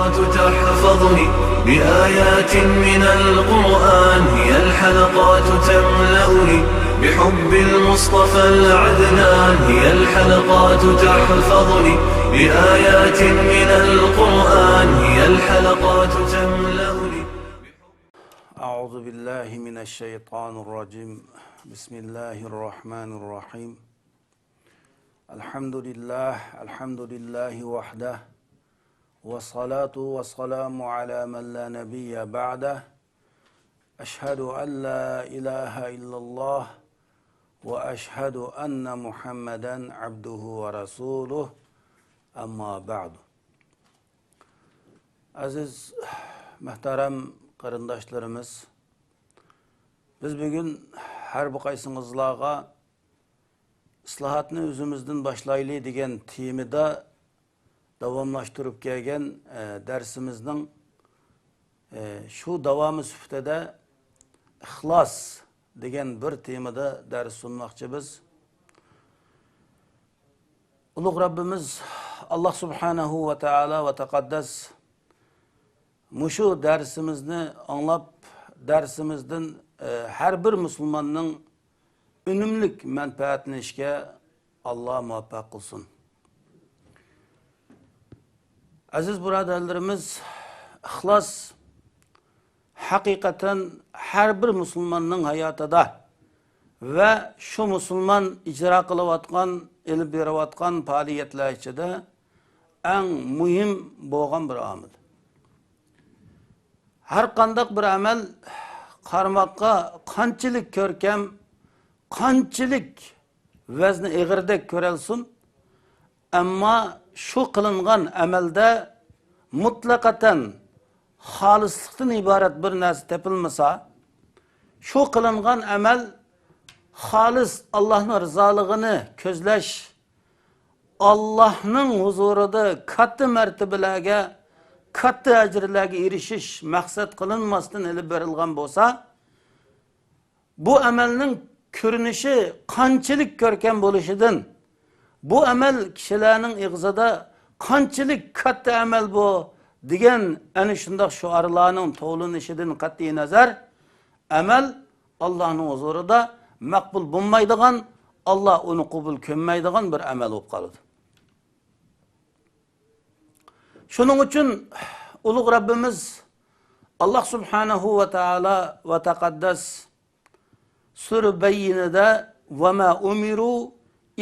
الحلقات تحفظني بآيات من القرآن، هي الحلقات تملأني بحب المصطفى العدنان، هي الحلقات تحفظني بآيات من القرآن، هي الحلقات تملأني. أعوذ بالله من الشيطان الرجيم. بسم الله الرحمن الرحيم. الحمد لله وحده، والصلاة والسلام على من لا نبي بعده. أشهد أن لا إله إلا الله وأشهد أن محمدا عبده ورسوله. أما بعد. Aziz, muhtaram qarindoshlarimiz, biz bugün her bir qaysingizlarga islohotni o'zimizdan boshlaylik degan temada davomlashtirib kelgan darsimizning shu davomi sifatida ixlos degan bir temada dars sunmoqchimiz. Ulug' Rabbimiz Allah subhanahu va taala va taqaddas mushu darsimizni anglab, darsimizdan her bir Müslümanның ünümlük menfaatini işke Allah muvaffaq kılsın. Aziz buradarlarımız, ihlas hakikaten her bir Müslümanның hayatında ve şu Müslüman icra kılıvatkan, elib beravatkan faaliyetler içinde en mühim boğan bir amil. Her kandak bir amel qarmakka qanchalik ko'rkam, qanchalik vazni ig'irdek ko'ralsin, ammo shu qilingan amalda mutlaqatan xolislikdan iborat bir narsa topilmasa, shu qilingan amal xolis Allohning rizoligini ko'zlash, Allohning huzurida katta martabalarga, katta ajrlarga erishish maqsad qilinmasdan ilib berilgan bo'lsa, bu amalning ko'rinishi qanchalik ko'rkam bo'lishidan, bu amal kishilarning ig'zida qanchalik katta amal bu degan ana shunday shuarlarning to'linishidan qat'iy nazar, amal Allohning huzurida maqbul bo'lmaydigan, Allah uni qabul ko'rmaydigan bir amal bo'lib qoladi. Şunun için Ulug' Rabbimiz Allah subhanahu ve taala ve taqaddas Sur-i Beyyinede وَمَا أُمِرُوا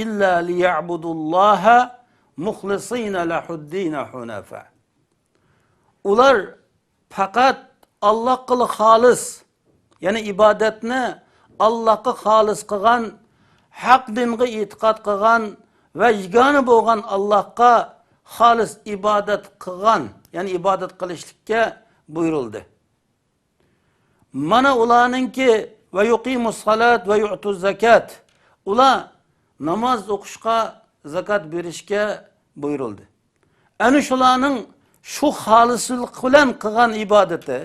إِلَّا لِيَعْبُدُوا اللّٰهَ مُخْلِصِينَ لَهُ الدِّينَ حُنَفَاءَ. Ular fakat Allah'a halis, yani ibadetini Allah'a halis kılgan, hak dinge itiqat kılgan ve yegane bo'lgan Allah'a halis ibadet kılgan, yani ibadet kılışlıkka buyuruldu. Mana ularninki ve yuqimus salat ve yu'tuz zakat. Ular namaz o'qishga, zakat berishga buyuruldu. Ana shularning shu xolislik bilan qilgan ibadati,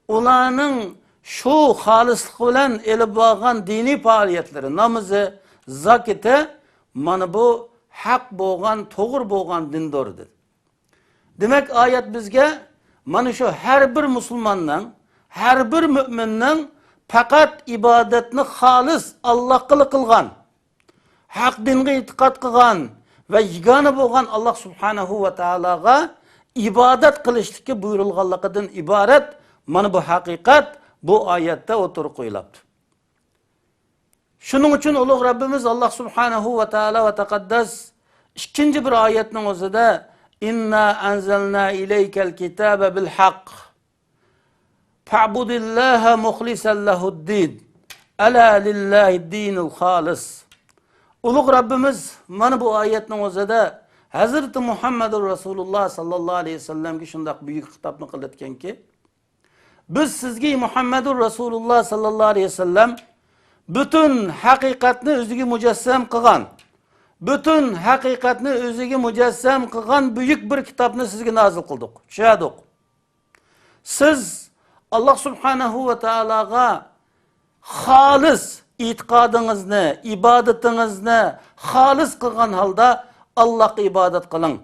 ularning shu xolislik bilan elib borgan diniy faoliyatlari, namozi, zakati, mana bu haq bo'lgan, to'g'ri bo'lgan dindordir. Demek ayet bizge mana shu her bir Müslümanның, her bir müminning fakat ibadetini halis Allah'a kılgan, haq dinge itiqat kılgan ve yegane bo'lgan Allah subhanahu ve taalaga ibadet kılışlıkka buyurulganligidan ibaret, mana bu hakikat bu ayette oturup koyulaptı. Şunun için Ulug' Rabbimiz Allah subhanahu ve taala ve taqaddas ikinci bir ayetinin özünde İnna enzelna ileykel kitabe bil hak fa'budillaha muhlisen lehu'd-din ala lillahi'd dinul halis. Ulug' Rabbimiz mana bu ayetinin özünde Hazreti Muhammedur Resulullah sallallahu aleyhi ve sellem'e şundak büyük hitapını kıldırken ki, biz sizge Muhammedur Resulullah sallallahu aleyhi ve sellem bütün hakikatni o'ziga mujassam qilgan, bütün hakikatni o'ziga mujassam qilgan büyük bir kitobni sizga nozil qildik, tushadik. Siz Allah subhanahu ve taalaga xolis e'tiqodingizni, ibodatingizni xolis qilgan holda Allohga ibodat qiling.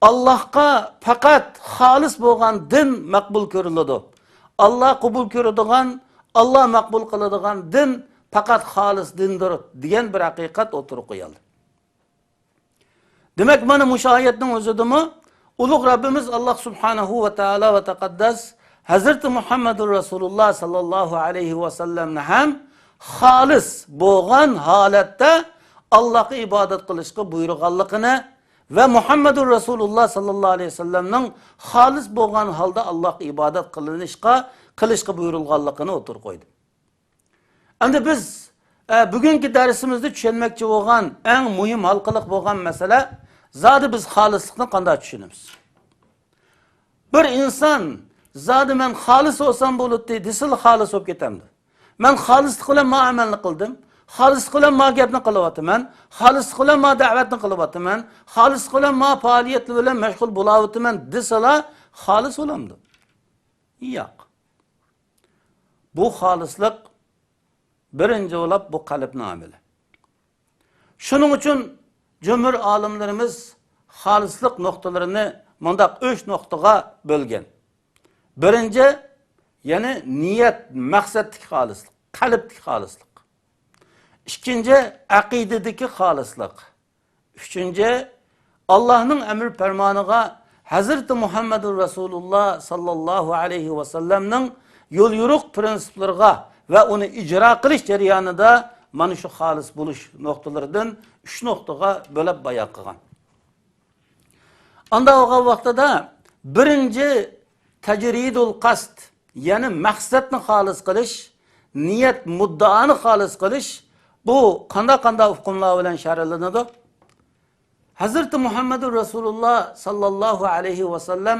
Allah'a fakat halis bo'lgan din maqbul ko'riladi. Allah qabul ko'radigan, Allah maqbul qiladigan din fakat halis dindir degan bir haqiqat o'tirib qo'yildi. Demek mana mush oyatning o'zidimi ulug' Rabbimiz Allah subhanahu va taolo va taqaddas Hazreti Muhammedur Rasulullah sallallahu aleyhi ve sellemni ham halis bo'lgan holatda Allah'a ibadet qilishga buyurganligini ve Muhammedur Rasulullah sallallahu aleyhi ve sellemning halis bo'lgan holda Allah'a ibadet qilishga buyurilganligini o'tirib qo'ydi. Endi biz bugungi darsimizda tushunmoqchi bo'lgan eng muhim halqaliq bo'lgan masala zodi biz xolislikni qanday tushunamiz? Bir inson zodi men xolis bo'lsam bo'ladi desa xolis bo'lib ketamdi. Men xolislik bilan ma amalni qildim, xolislik bilan ma gapni qilyapman, xolislik bilan ma da'vatni qilyapman, xolislik bilan ma faoliyat bilan mashg'ul bo'layapman desalar xolis bo'lamdi. Yo'q. Bu xolislik birinci olab bu qalbni amili. Shuning uchun cumhur alimlerimiz xolislik nuqtalarini mundaq 3 nuqtaga bölgen. Birinci, yani niyet, maqsadlik xolislik, qalblik xolislik. İkinci, aqidadagi xolislik. Üçüncü, Allah'ın emir fermanıga Hazreti Muhammedur Rasulullah sallallahu aleyhi ve sellem'nin yol yürük prensiplerine ve onu icra qilish jarayonida mana shu xolis bo'lish nuqtalaridan 3 nuqtaga bo'lib bayon qilgan. Anda o vaqtida birinci tajridul qasd, yani maqsadni xolis qilish, niyat muddaani xolis qilish bu qanday hukmlar bilan sharhlanadi? Hazreti Muhammedur Rasulullah sallallahu aleyhi ve sellem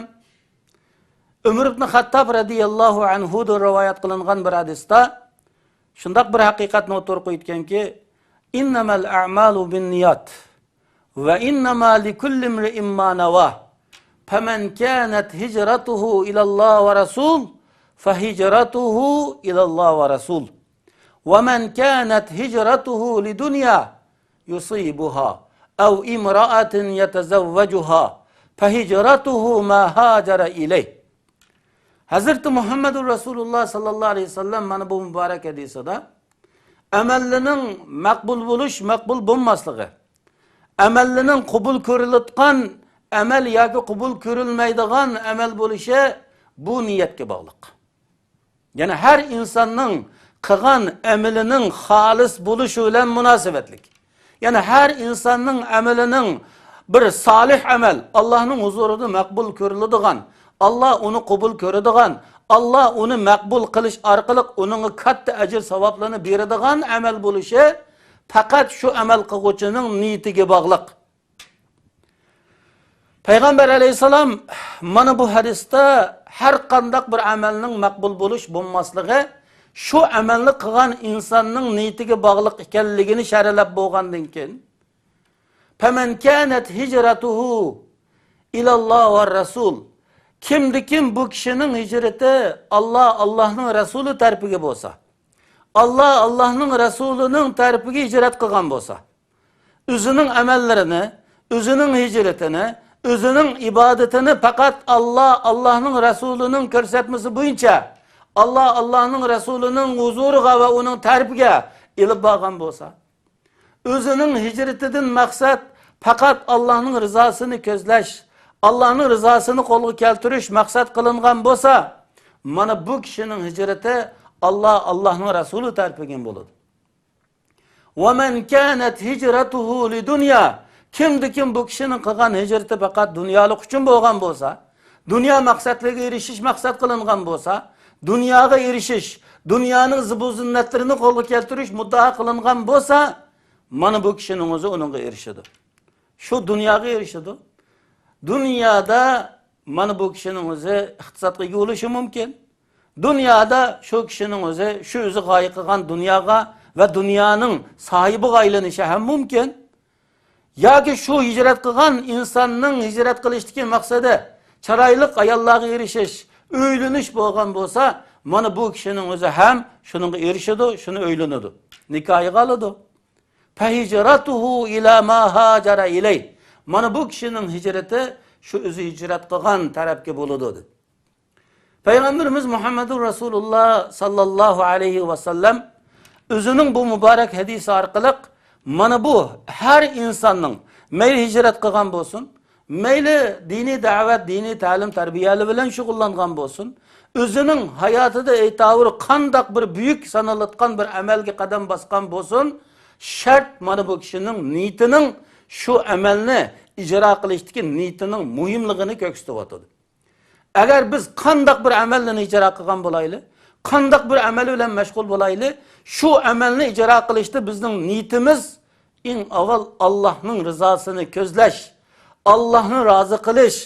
Ömür ibn Hattab radiyallahu anhu'dan rivayet kılınan bir hadiste şundak bir hakikatni o'tirib qo'yganki, innamal a'malu binniyat ve innama likulli imri'in ma nawa. Faman kanat hicratuhu ila Allah ve Rasul fahicratuhu ila Allah ve Rasul. Ve men kanat hicratuhu lidunya yusibuha ev imra'atin yetezevvecuha fahicratuhu ma hacera ileyh. Hazreti Muhammedur Rasulullah sallallahu aleyhi ve sellem bana bu mübarek hadisede amellinin makbul buluş, makbul bulmaslığı, amellinin kubul körülütkan amel yoki kubul körülmeydiğen amel buluşu bu niyetke bağlıq. Yani her insanın qilgan amelinin halis buluşu ile münasebetlik. Yani her insanın amelinin bir salih amel Allah'ın huzurunda makbul körülüdüğen, Allah onu kabul körüdüğen, Allah onu makbul qilish orqali onun katta ajr savoblarni beradigan amal bo'lishi faqat shu amal qiluvchining niyatiga bog'liq. Payg'ambar alayhisalom mana bu hadisda har qanday bir amalning maqbul bo'lish bo'lmasligi shu amalni qilgan insonning niyatiga bog'liq ekanligini sharhlab bo'lgandan keyin faman kanat hijratuhu ila Allah va Rasul, kim bu kişinin hicreti Allah'ın Resulü tarafiga bo'lsa, Allah'ın Resulü'nün tarafiga hicret qilgan bo'lsa, o'zining amellarini, o'zining hicretini, o'zining ibadetini fakat Allah'ın Resulü'nün ko'rsatmasi bo'yicha Allah'ın Resulü'nün huzuriga ve onun tarafiga ilib borgan bo'lsa, o'zining hicretidan maqsad fakat Allah'ın rızasını ko'zlash, Allah'ın rızasını qo'lga keltirish maqsad qilingan bo'lsa, mana bu kişinin hicreti Allah'ın Resulü tarafidan bo'ladi. Ve men kanat hicratuhu lidunya, kim bu kişinin qilgan hicreti faqat dunyolik uchun bo'lgan bo'lsa, dunyo maqsadlariga erishish maqsad qilingan bo'lsa, dunyoga erishish, dunyoning zibu-zinnatlarini qo'lga keltirish muddao qilingan bo'lsa, mana bu kişinin o'zi unga erishadi. Shu dunyoga erishadi. Dünyada mana bu kişinin o'zi iqtisodga ega bo'lishi mumkin. Dünyada şu kişinin o'zi shu o'zi g'oya qilgan dunyoga ve dünyanın sahibiga aylanishi ham mumkin. Yoki shu hijrat qilgan insonning hijrat qilishdagi maqsadi chiroyli ayollarga erishish, uylanish bo'lgan bo'lsa, mana bu kişinin o'zi ham shunga erishadi, shuni uylanadi. Nikohiga oladi. Fa hijratuhu ila ma hajara ilay. Mana bu kişinin hicreti shu o'zi hijrat qilgan tarafga bo'ladi dedi. Peygamberimiz Muhammedur Resulullah sallallahu aleyhi ve sellem o'zining bu mübarek hadisi orqali mana bu her insanın mayli hijrat qilgan bo'lsin, mayli diniy da'vat, diniy ta'lim, tarbiyali bilan shug'ullangan bo'lsin, o'zining hayotida aytavur qandaq bir buyuk sanalayotgan bir amalga qadam bosgan bo'lsin, shart mana bu kishining niyatining shu amalni ijro qilishdagi niyatining muhimligini ko'rsatib o'tadi. Agar biz qandaq bir amalni ijro qilgan bo'laylik, qandaq bir amal bilan mashg'ul bo'laylik, shu amalni ijro qilishda bizning niyatimiz eng avval Allohning rizosini ko'zlash, Allohni rozi qilish,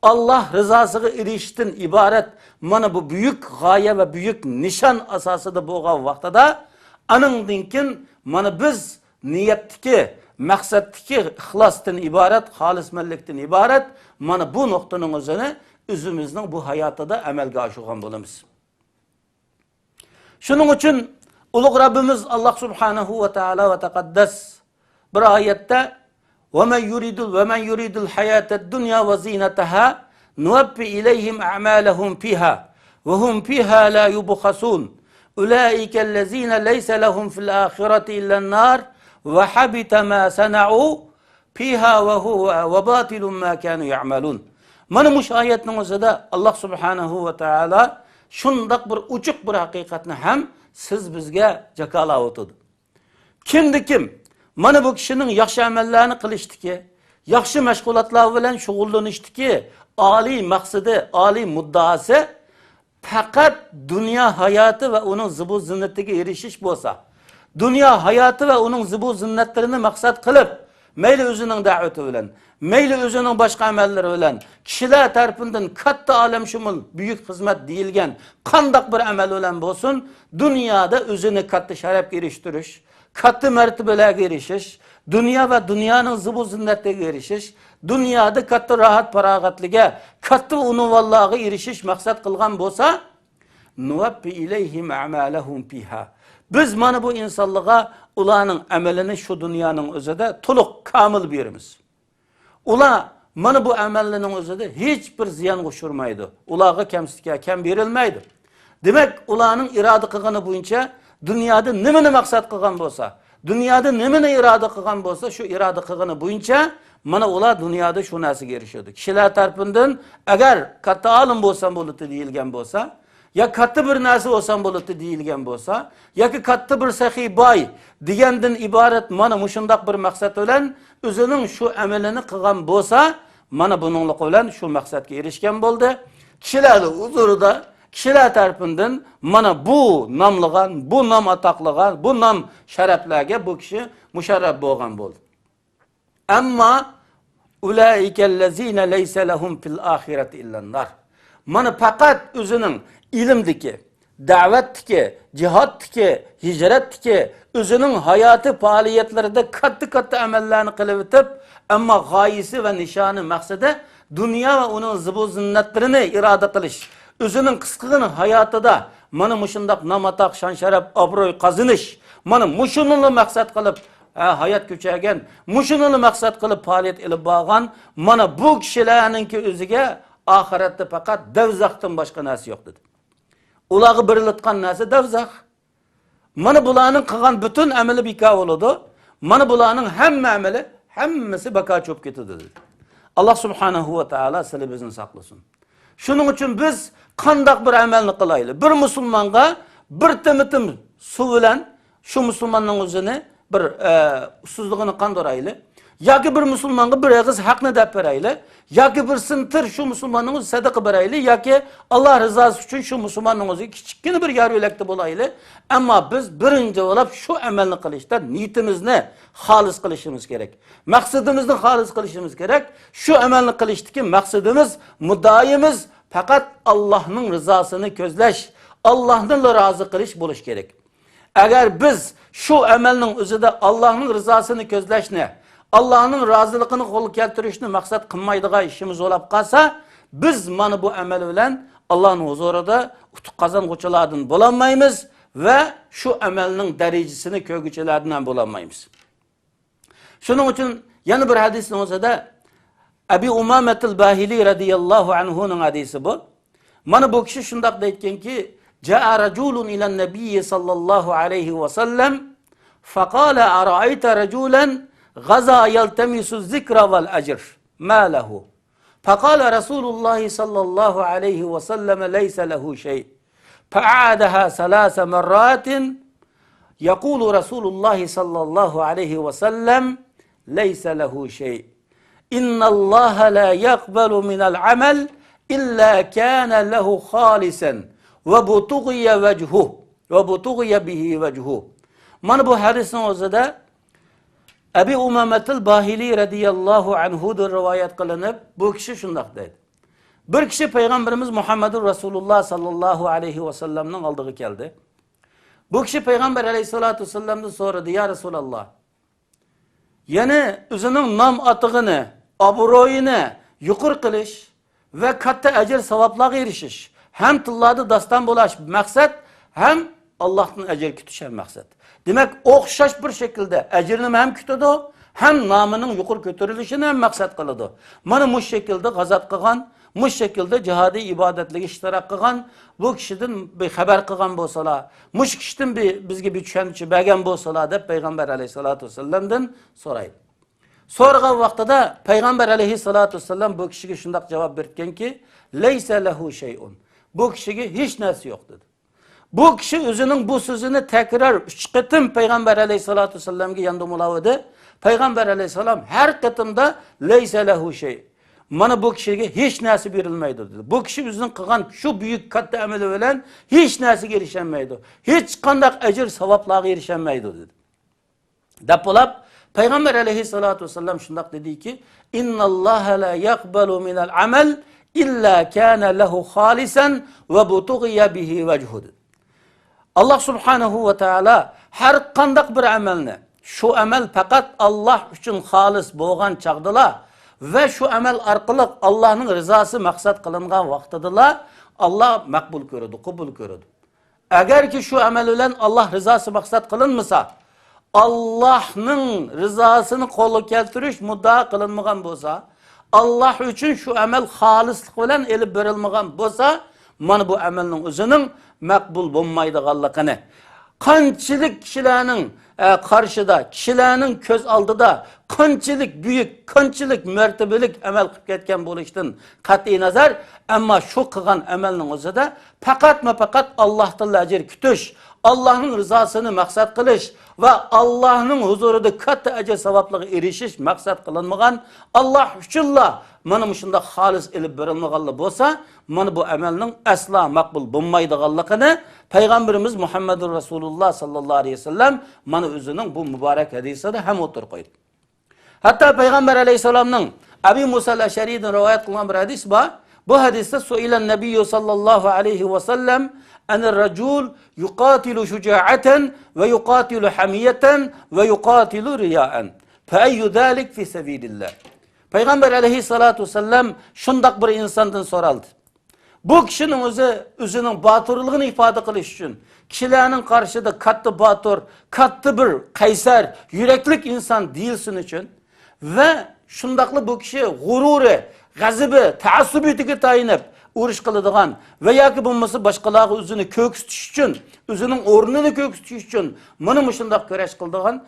Allah rızasına eriştin ibaret mana bu büyük gaye ve büyük nişan asasıda bo'lgan vaqtida anındinkin mana biz niyetdiki, maqsaddiki ixlosdan ibaret, xolismanlikdan ibaret mana bu nuqtaning o'zini o'zimizning bu hayotida amalga oshirgan bo'lamiz. Shuning uchun ulug' Rabbimiz Allah subhanahu va taala va taqaddas bir oyatda وَمَنْ يُرِيدُ الْحَيَاةَ الدُّنْيَا وَزِينَتَهَا نُوَفِّ إِلَيْهِمْ أَعْمَالَهُمْ فِيهَا وَهُمْ فِيهَا لَا يُبْخَسُونَ أُولَٰئِكَ الَّذِينَ لَيْسَ لَهُمْ فِي الْآخِرَةِ إِلَّا النَّارُ وَحَبِطَ مَا صَنَعُوا فِيهَا وَبَاطِلٌ مَا كَانُوا يَعْمَلُونَ. Mana muş ayetning o'zida Allah subhanahu va taala shundoq bir uchuq bir haqiqatni ham siz bizga jakalab o'tadi. Kim mana bu kishining yaxshi amallarni qilishdiki, yaxshi mashg'ulotlar bilan shug'ullanishdiki, oliy maqsadi, oliy muddaosi faqat dunyo hayoti va uning zibu zinnatiga erishish bo'lsa, dunyo hayoti va uning zibu zinnatlarini maqsad qilib, mayli o'zining da'vati bilan, mayli o'zining boshqa amallari bilan kishilar tarafidan katta olamshumul buyuk xizmat deyilgan qandoq bir amal bilan bo'lsin, dunyoda o'zini katta sharafga erishtirish, katta martabalarga erishish, dunyo va dunyoning zibu zinnatiga erishish, dunyoda katta rohat farog'atliga, katta unvonlarga erishish maqsad qilgan bo'lsa, nuvaffi ilayhim a'malahum fiha. Biz mana bu insonlarga ularning amalini shu dunyoning o'zida to'liq komil beramiz. Ular mana bu amallarning o'zida hech bir ziyon qo'shirmaydi. Ularga kam berilmaydi. Demak, ularning iroda qilgani bo'yicha dunyoda nimani maqsad qilgan bo'lsa, dunyoda nimani iroda qilgan bo'lsa, shu iroda qilgani bo'yicha mana ular dunyoda shu narsaga erishadi. Kishilar tarafidan agar katta olim bo'lsam bo'ladi deyilgan bo'lsa, ya katta bir narsa olsam bo'ladi deyilgan bo'lsa, yoki katta bir saxiy boy degandan iborat mana mushundoq bir maqsad bilan o'zining shu amalini qilgan bo'lsa, mana buninglik bilan shu maqsadga erishgan bo'ldi. Kishilarning huzurida kishilar tarafidan mana bu nomlagan, bu nom atoqlagan, bu nom sharaflarga bu kishi musharraf bo'lgan bo'ldi. Ammo ulaikallazina laysa lahum fil oxirati illan nar. Mana faqat o'zining ilmdiki, da'vatdiki, jihaddiki, hijratdiki, o'zining hayoti faoliyatlarida katta amallarni qilib o'tib, ammo g'oyasi va nishoni maqsadi dunyo va uning zibu zinnatlarini iroda qilish. O'zining qisqagina hayotida mana mushundoq nom-atoq, shon-sharaf, obro'y qozonish, mana mushuni maqsad qilib hayot ko'chagan, mushuni maqsad qilib faoliyat olib borgan, mana bu kishilarningki o'ziga oxiratda faqat davzaxdan boshqa narsa yo'q dedi. Ularga birilayotgan narsa davzax. Mana bularning qilgan butun amali bekor bo'ladi. Mana bularning hamma amali, hammasi bekor cho'p ketadi dedi. Alloh subhanahu va taolo sizlarni bizni saqlasin. Shuning uchun biz qandoq bir amalni qilaylik? Bir musulmonga bir timitim suv bilan shu musulmonning o'zini bir usuzligini qondiraylik. Yoki bir musulmonga bir og'iz haqni deb beraylik, yoki bir sintir shu musulmonning o'zi sadaqa beraylik, yoki Alloh rizosi uchun shu musulmonning o'ziga kichikgina bir yarvilakda bo'laylik. Ammo biz birinchi bo'lib shu amalni qilishda niyatimizni xolis qilishimiz kerak. Maqsadimizni xolis qilishimiz kerak. Shu amalni qilishdagi maqsadimiz, muddaoyimiz faqat Allohning rizosini ko'zlash, Allohni rozi qilish bo'lish kerak. Agar biz shu amalning o'zida Allohning rizosini ko'zlashni, Allah'ın razılıkını kol keltirishni maqsad qilmaydigan ishimiz bo'lib qolsa, biz mana bu amal bilan Allohning huzurida utuq qozong'uvchilardan bo'lolmaymiz va shu amalning darajasini ko'rguchilardan ham bo'lolmaymiz. Shuning uchun yana bir hadisning o'zida Abi Umametul Bahili radıyallahu anhu'nun hadisi bu. Mana bu kişi şundak da etken ki Ca'a raculun ilen nebiyye sallallahu aleyhi ve sellem faqala ara'ayta raculen gaza yeltemisu zikra vel ecr ma lehu faqala Resulullah sallallahu aleyhi ve sellem leyse lehu şey fa'adaha salasa merratin yekulu Resulullah sallallahu aleyhi ve sellem leyse lehu şey İnna Allah la yakbalu minel amel illa kana lehu halisen ve butughiya vejhuh ve butughiya bihi vejhuh. Mana bu hadisin özüde Abi Umametul Bahili radıyallahu anhu'dur rivayet kılınıp bu kişi şundak dedi. Bir kişi Peygamberimiz Muhammedur Resulullah sallallahu aleyhi ve sellem'nin aldığı geldi. Bu kişi Peygamber aleyhissalatu vesselam'dan soradı ya Resulallah. Yani özünün nam atığını, aburoyunu yukur kılış ve katta ecir savaplığa erişiş. Hem tılladı dastan bulaş maksat hem Allah'tan ecir kütüşen maksat. Demek okşaş bir şekilde ecirini hem kütüdü hem namının yukur götürülüşünü hem maksat kılıdı. Mana bu şekilde gazat kılgan, bu şekilde cihadi ibadetli iştirak kılgan, bu kişiden bir haber kılgan bolsalar, bu kişiden bizge bir düşençi belgen bolsalar dep Peygamber aleyhissalatu vesselam'dan soraydı. Sorgan vaqtida Peygamber aleyhissalatu vesselam bu kişiye şundak cevap berken ki leyse lehu şey'un. Bu kişiye hiç narsa yok dedi. Bu kişi özünün bu sözünü tekrar 3 kıtım Peygamber aleyhissalatu vesselam'ga yandımuladı. Peygamber aleyhissalam her kıtımda leyse lehu şey. Mana bu kişiye hiç narsa verilmeydi dedi. Bu kişi özünün kılgan şu büyük katta ameli bilen hiç narsa erişemeydi. Hiç kandak ecir savaplığa erişemeydi dedi. Depolap Peygamber aleyhissalatu vesselam şundak dedi ki İnna Allah la yakbalu minel amel illa kana lehu halisen ve butughiya bihi vejhud. Allah subhanahu ve taala her kandak bir amelni şu amel fakat Allah için halis bolgan çağdıla ve şu amel arkalık Allah'ın rızası maksat kılıngan vaqtıdıla Allah makbul görüdü, kubul görüdü. Eğer ki şu amel ile Allah rızası maksat kılınmasa Allah'ın rızasını kolu keltiriş mudda kılınmagan bolsa, Allah için şu amel halislik bilen elip berilmagan bolsa, mana bu amelin özünün makbul bolmaydiganligini, qanchalik kişilerinin karşıda, kişilerinin köz aldıda, qanchalik büyük, qanchalik mertebelik amel qilib ketgan bo'lishdan qat'iy nazar, amma şu qilgan amelning o'zida faqat Allohdan ajr kutish, Allah'ın rızasını maksat kılış ve Allah'ın huzurunda katta ecir savaplığı erişiş maksat kılınmagan Allah üçünla mana şunda halis elip verilmeganlı bolsa mana bu amelinin asla makbul bulmaydiganligini Peygamberimiz Muhammedur Resulullah sallallahu aleyhi ve sellem mana özünün bu mübarek hadisinde hem otur koydu. Hatta Peygamber aleyhisselamның Abi Musa el-Eş'ari'den rivayet kılan bir hadis var. Bu hadiste suilen Nebiyyü sallallahu aleyhi ve sellem enel racul yuqatilu şuca'aten ve yuqatilu hamiyeten ve yuqatilu riyaen. Fe eyyü zâlik fi sebilillah. Peygamber aleyhissalatu vesselam şundak bir insandan soraldı. Bu kişinin özünün batırlığını ifade kılış için kişilerinin karşıda katlı batır, katlı bir kaysar, yüreklik insan değilsin için ve şundaklı bu kişi gururu, gazibi, taassubiyetiga tayinib urush qiladigan ve ya ki bulması başkaları özünü köküstüş için, özünün ornunu köküstüş için bunu şundaq köreş kıldıgan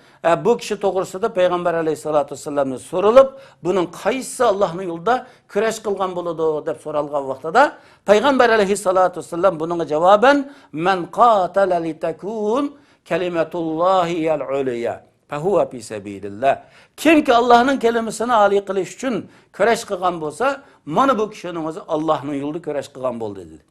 bu kişi doğrusunda Peygamber aleyhissalatu vesselam'dan sorulup bunun kaysi Allah'ın yolda köreş kılgan buludu dep soralgan vaqtada Peygamber aleyhissalatu vesselam bunun cevaben men qatala li takun kelimetullahiyel ulya fehuve fi sebilillah. Kim ki Allah'ın kelimesini âli kılış için köreş kılgan bolsa, mana bu kişinin özü Allah'ın yolunda köreş kılgan boldu dedi.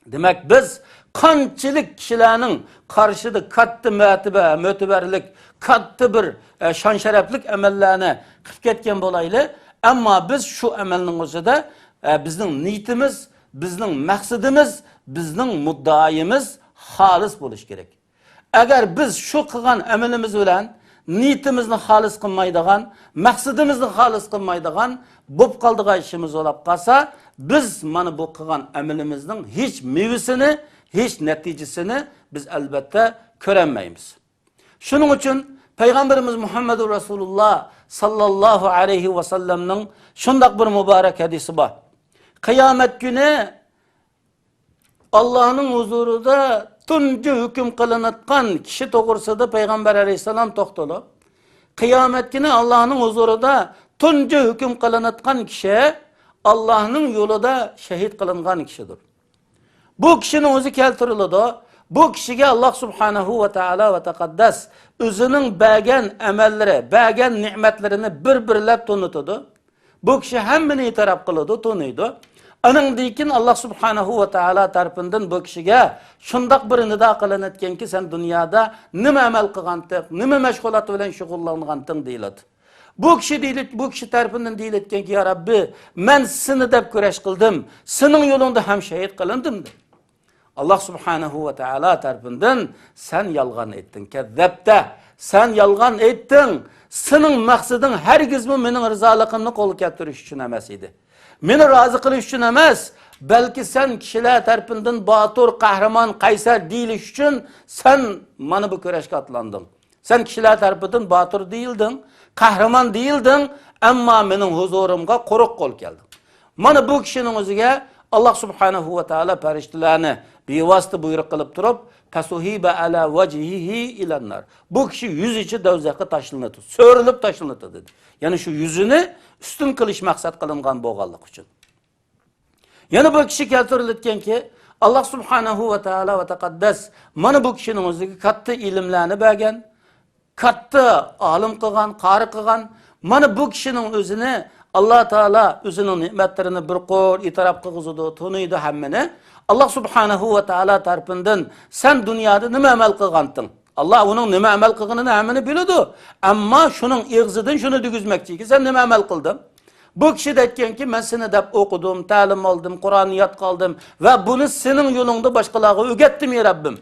Demek biz qanchalik kişilerinin karşıda kattı mötüberlik, kattı bir şan şereflik emellerine qilib ketken bolaylı. Ama biz şu emelinin özüde bizning niyetimiz, bizning maqsadimiz, bizning muddayimiz halis buluş gerek. Eğer biz şu kılgan emelimiz bilen niyetimizni halis kılmaydigan, maqsadimizni halis kılmaydigan bop kaldığı işimiz olap kalsa biz mana bu kılgan emelimizin hiç meyvesini, hiç neticesini biz elbette göremeyimiz. Şunun için Peygamberimiz Muhammedur Resulullah sallallahu aleyhi ve sellem'nin şundak bir mübarek hadisi var. Kıyamet günü Allah'ın huzurunda tuncu hüküm kılınatkan kişi doğrusuda Peygamber aleyhisselam toxtalı. Kıyamet günü Allah'ın huzurunda tuncu hüküm kılınatkan kişi Allah'ın yolunda şehit kılıngan kişidir. Bu kişinin özü keltirildi. Bu kişiye Allah subhanahu ve teala ve tekaddes özünün bəgən emelleri, bəgən nimetlerini bir-birlep tanıtıdı. Bu kişi hemmini itiraf kılıdı, tanıydı. Onun dikin Allah subhanahu ve teala tarafından bu kişiye şundak bir nida kılın etken ki sen dünyada nime amel kılgantın, nime meşgulat bilen şugullanğantın deyildi. Bu kişi tarafından deyil etken ki ya Rabbi men seni dep köreş kıldım, senin yolunda hem şehit kılındım. Allah subhanahu ve teala tarafından sen yalgan ettin, kezzepte, sen yalgan ettin. Senin maksadın hergiz mi menin rızalıkımını kolu keltiriş için emas idi. Meni razı kılış için emas, belki sen kişiler tarafından batur, kahraman, kaysar deyiliş için sen bana bu köreşke atlandın. Sen kişiler tarafından batur değildin, kahraman değildin, ama menin huzurumga koruk kol geldin. Mana bu kişinin özüge Allah subhanahu ve teala periştilerini bivastı buyruk kılıp durup Kasuhibe ala vecihihi ilenler. Bu kişi yüz içi dövzakı taşlanıdı. Sörülüp taşlanıdı dedi. Yani şu yüzünü üstün kılış maksat kılıngan boğallık için. Yani bu kişi keltirilitken ki Allah subhanahu ve teala ve tekaddes mana bu kişinin özüge kattı ilimlerini bəgen, kattı alim kılgan, qarı kılgan. Mana bu kişinin özünü Allah Teala özünün nimetlerini bir kor itiraf kılgızıdı, tanıydı hemmini. Allah subhanahu ve teala tarafından sen dünyada nime amel kılgantın. Allah onun nime amel kılgınını hemmini biliyordu. Ama şunun ağzıdan şunu düzmekçi ki sen nime amel kıldın. Bu kişi de etken ki ben seni de okudum, talim aldım, Kur'aniyat kaldım ve bunu senin yolunda başkalarına öğrettim ya Rabbim.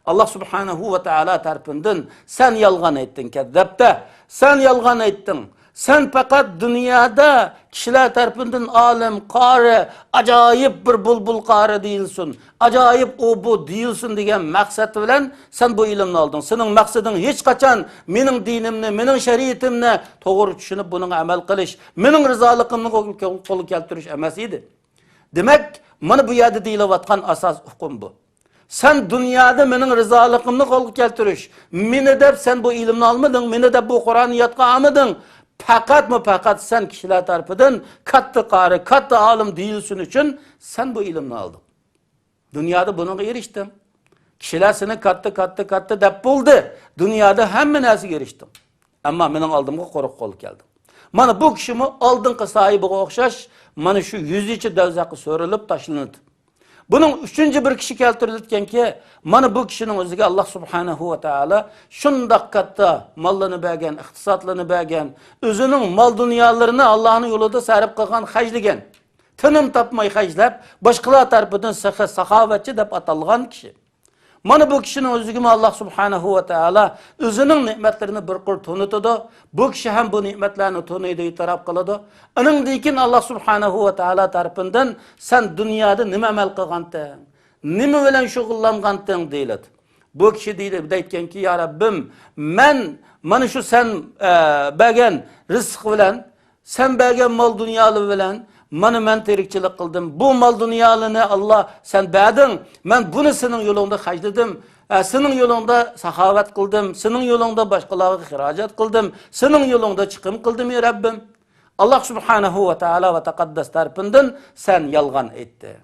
Allah subhanahu ve teala tarafından sen yalgan ettin, kezzepte, sen yalgan ettin. Sen fakat dünyada kişiler tarafından alim, qarı, acayip bir bulbul qarı değilsin. Acayip o bu değilsin diyen maksatı bilen sen bu ilimni aldın. Senin maksadın hiç kaçan benim dinimni, benim şeriatimni doğru düşünüp bunun amel kılış, benim rızalıkımni kolu keltiriş emas idi. Demek mana bu yerde deyilevatkan asas hukum bu. Sen dünyada benim rızalıkımni kolu keltiriş, meni dep sen bu ilimni almadın, meni dep bu Kur'aniyatga almadın. Fakat sen kişiler tarafından kattı qarı, kattı alim değilsin için sen bu ilimni aldın. Dünyada bununla eriştin. Kişiler seni kattı dep buldu. Dünyada hemen nasi eriştin. Ama benim aldığımda koruk kol geldim. Mana bu kişimi aldın sahibi okşaş, mana şu yüz içi devzakı sörülüp taşlandı. Bunun üçüncü bir kişi keltirilirken ki mana bu kişinin özüge Allah subhanahu ve teala şundak katta mallını bəgen, iktisatlını bəgen, özünün mal dünyalarını Allah'ın yolunda sarıp kılgan hacligen, tınım tapmay haclap, başkalar tarafından sahavetçi dep atalgan kişi. Mana bu kişinin özüge Allah subhanahu ve teala özünün nimetlerini bir kur tanıtıdı. Bu kişi hem bu nimetlerini tanıydı, itiraf kılıdı. Onun dikin Allah subhanahu ve teala tarafından sen dünyada nime amel kılgantın, nime bilen şugullanğantın deyildi. Bu kişi deyitken ki ya Rabbim mana şu sen bəgen rızık bilen, sen bəgen mal dünyalı bilen, mana men terikçilik kıldım. Bu mal dünyalını Allah sen bədin. Men bunu senin yolunda hacladım. Senin yolunda sahavet kıldım. Senin yolunda başkalarına ihracat kıldım. Senin yolunda çıkım kıldım ya Rabbim. Allah subhanahu ve teala ve tekaddes tarafından sen yalgan etti.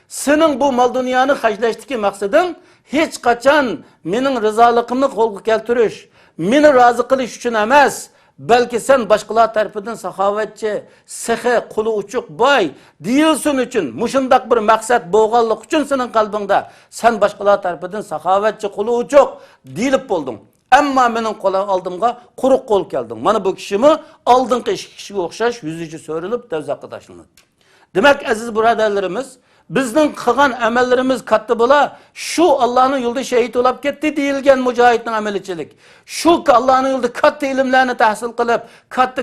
Senin bu mal dünyanı haclaştaki maksadın hiç kaçan menin rızalıkımı kolu keltiriş, meni razı kılış için emas. Belki sen başkalar tarafından sahavetçi, sıhhi, kulu uçuk, bay değilsin için, muşundak bir maksat boğallık için senin kalbinde sen başkalar tarafından sahavetçi, kulu uçuk deyilip buldun. Ama benim aldığımda kuruk kol geldin. Bana bu kişimi aldın kişiye okşaş, yüzücü sörülüp devzakı taşlanır. Demek aziz braderlerimiz, bizning qilgan amallarimiz katta bo'la, shu Allohning yo'lida shahid bo'lib ketdi deyilgan mujohidning amalichilik. Shu Allohning yo'lida katta ilmlarni tahsil qilib,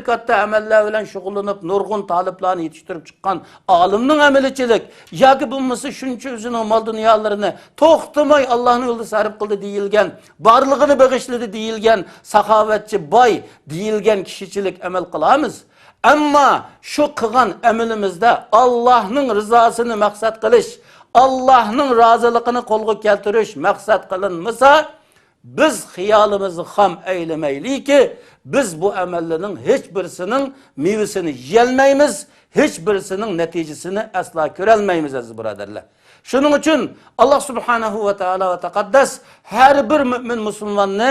katta amallar bilan shug'ullanib, nurg'un taliblarni yetishtirib chiqqan olimning amalichilik yoki bo'lmasa shuncha o'zining mol dunyolarini to'xtamay Allohning yo'lida sarf qildi deyilgan, borlig'ini bag'ishladi deyilgan saxovatchi boy deyilgan kishichilik amal qilamiz. Ammo shu qilgan amalimizda Allohning rizosini maqsad qilish, Allohning roziligini qo'lga keltirish maqsad qilinmasa, biz xiyolimizni ham aylamaylikki, biz bu amallarning hech birisining mevasini yeyolmaymiz, hech birisining natijasini asla ko'rolmaymiz aziz birodarlar. Shuning uchun Alloh subhanahu va taolo va taqaddas har bir mu'min musulmonni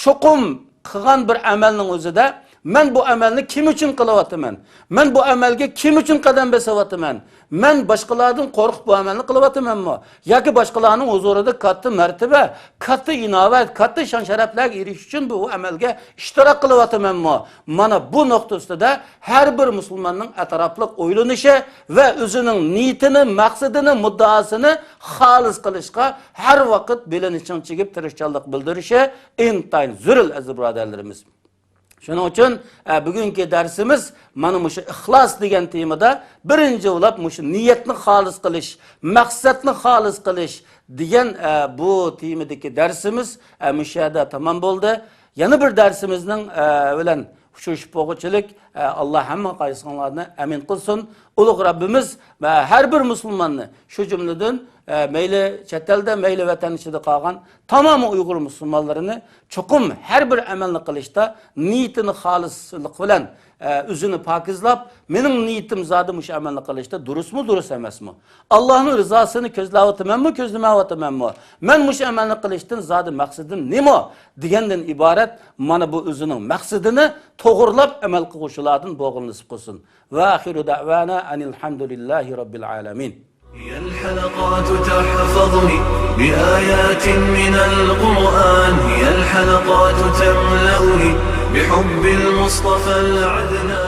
cho'qim qilgan bir amalning o'zida men bu amalni kim uchun qilyapman? Men bu amalga kim uchun qadam bosyapman? Men boshqalardan qo'rqib bu amalni qilyapmanmi? Yoki boshqalarning huzurida katta martaba, katta inovat, katta shon sharaflarga erishish uchun bu amalga ishtirok qilyapmanmi? Mana bu nuqta ustida har bir musulmonning atrofliq o'ylanishi va o'zining niyatini, maqsadini, muddaosini xolis qilishga har vaqt belinishini chigib tirishchanlik bildirishi intayin zarur aziz birodarlarimiz. Shuning uchun bugungi darsimiz mana shu ixlos degan temada birinchi bo'lib shu niyatni xolis qilish, maqsadni xolis qilish degan bu temadagi darsimiz mushada tamom bo'ldi. Yana bir darsimizning bilan shu shubog'ichilik Alloh hamma qaysinglarni amin qilsin. Ulug' Rabbimiz va har bir musulmonni shu jumladan mayli chet elda, mayli vatan ichida qolgan tamom Uyg'ur musulmonlarini cho'qim har bir amalni qilishda niyatini xolislik bilan o'zini pokizlab, mening niyatim zodi mush amalni qilishda durustmi, durust emasmi? Allohning rizosini ko'zlayapmanmi, ko'zlamayapmanmi? Men mush amalni qilishdan zodi maqsadim nima degandan iborat mana bu o'zining maqsadini to'g'rilab amal qiluvchilardan bo'g'il nasib qilsin. Va axiru da'vana alhamdulillahi robbil alamin. هي الحلقات تحفظني بآيات من القرآن، هي الحلقات تملأني بحب المصطفى العدنان.